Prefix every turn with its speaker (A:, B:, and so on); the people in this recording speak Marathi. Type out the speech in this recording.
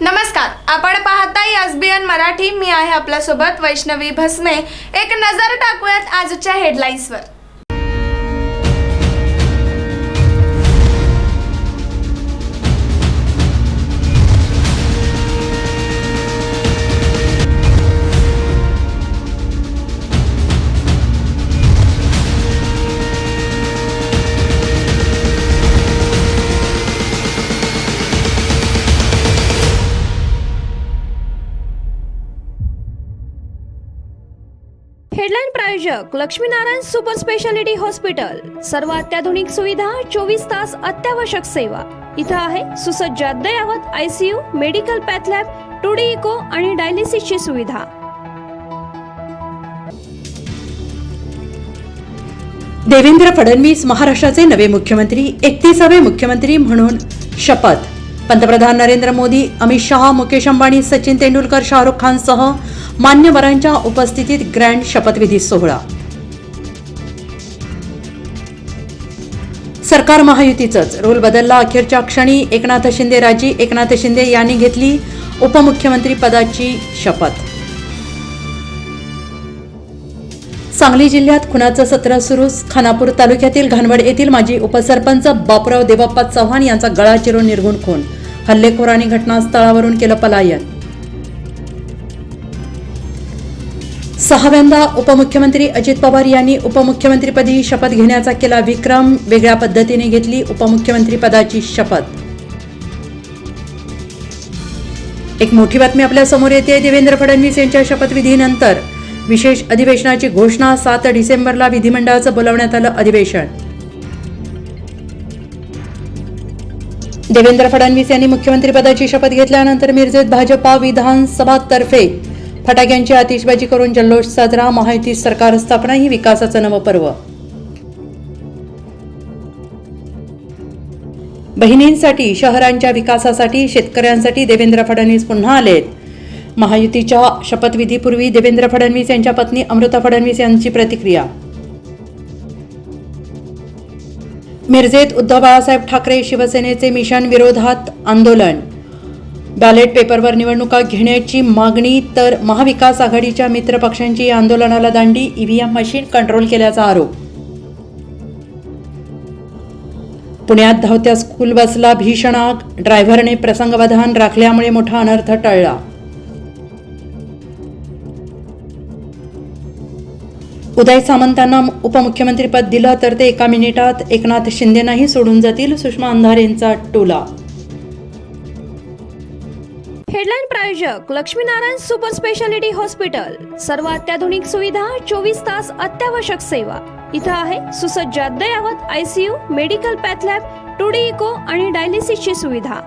A: नमस्कार, आपण पाहताय एसबीएन मराठी. मी आहे आपल्यासोबत वैष्णवी भस्मे. एक नजर टाकूयात आजच्या हेडलाईन्सवर.
B: हेडलाईन प्रायोजक लक्ष्मीनारायण सुपर स्पेशालिटी हॉस्पिटल. सर्व अत्याधुनिक सुविधा, 24 तास अत्यावश्यक सेवा. इथं आहे सुसज्ज अद्ययावत ICU, medical path lab, 2D echo आणि डायलिसिसची सुविधा.
C: देवेंद्र फडणवीस महाराष्ट्राचे नवे मुख्यमंत्री, 31वे मुख्यमंत्री म्हणून शपथ. पंतप्रधान नरेंद्र मोदी, अमित शहा, मुकेश अंबानी, सचिन तेंडुलकर, शाहरुख खान सह मान्यवरांच्या उपस्थितीत ग्रँड शपथविधी सोहळा. सरकार महायुतीचंच, रोल बदलला अखेरच्या क्षणी. एकनाथ शिंदे राजी. एकनाथ शिंदे यांनी घेतली उपमुख्यमंत्री पदाची शपथ. सांगली जिल्ह्यात खुनाचं सत्र सुरूच. खानापूर तालुक्यातील घाणवड येथील माजी उपसरपंच बापूराव देवप्पा चव्हाण यांचा गळा चिरून निर्घुण खून. हल्लेखोरांनी घटनास्थळावरून केलं पलायन. 6व्यांदा उपमुख्यमंत्री अजित पवार यांनी उपमुख्यमंत्रीपदी शपथ घेण्याचा केला विक्रम. वेगळ्या पद्धतीने घेतली उपमुख्यमंत्री पदाची शपथ. एक मोठी बातमी आपल्या समोर येते. देवेंद्र फडणवीस यांच्या शपथविधीनंतर विशेष अधिवेशनाची घोषणा. 7 डिसेंबरला विधिमंडळाचं बोलावण्यात आलं अधिवेशन. देवेंद्र फडणवीस यांनी मुख्यमंत्रीपदाची शपथ घेतल्यानंतर मिरजेत भाजपा विधानसभातर्फे फटाक्यांची आतिषबाजी करून जल्लोष साजरा. महायुती सरकार स्थापना ही विकासाचं नवं पर्व. बहिणींसाठी, शहरांच्या विकासासाठी, शेतकऱ्यांसाठी देवेंद्र फडणवीस पुन्हा आलेत. महायुतीच्या शपथविधीपूर्वी देवेंद्र फडणवीस यांच्या पत्नी अमृता फडणवीस यांची प्रतिक्रिया. मिरजेत उद्धव बाळासाहेब ठाकरे शिवसेनेचे मिशन विरोधात आंदोलन. बॅलेट पेपरवर निवडणुका घेण्याची मागणी तर महाविकास आघाडीच्या मित्र पक्षांची या आंदोलनाला दांडी. EVM मशीन कंट्रोल केल्याचा आरोप. पुण्यात धावत्या स्कूल बसला भीषण आग. ड्रायव्हरने प्रसंगावधान राखल्यामुळे मोठा अनर्थ टळला. उदय सामंतांना उपमुख्यमंत्रीपद दिलं तर ते 1 मिनिटात एकनाथ शिंदेनाही सोडून जातील. सुषमा अंधारेंचा टोला.
B: हेडलाईन प्रायोजक लक्ष्मीनारायण सुपर स्पेशालिटी हॉस्पिटल. सर्व अत्याधुनिक सुविधा, 24 तास अत्यावश्यक सेवा. इथं आहे सुसज्ज अद्ययावत ICU, medical path lab, 2D echo आणि डायलिसिसची सुविधा.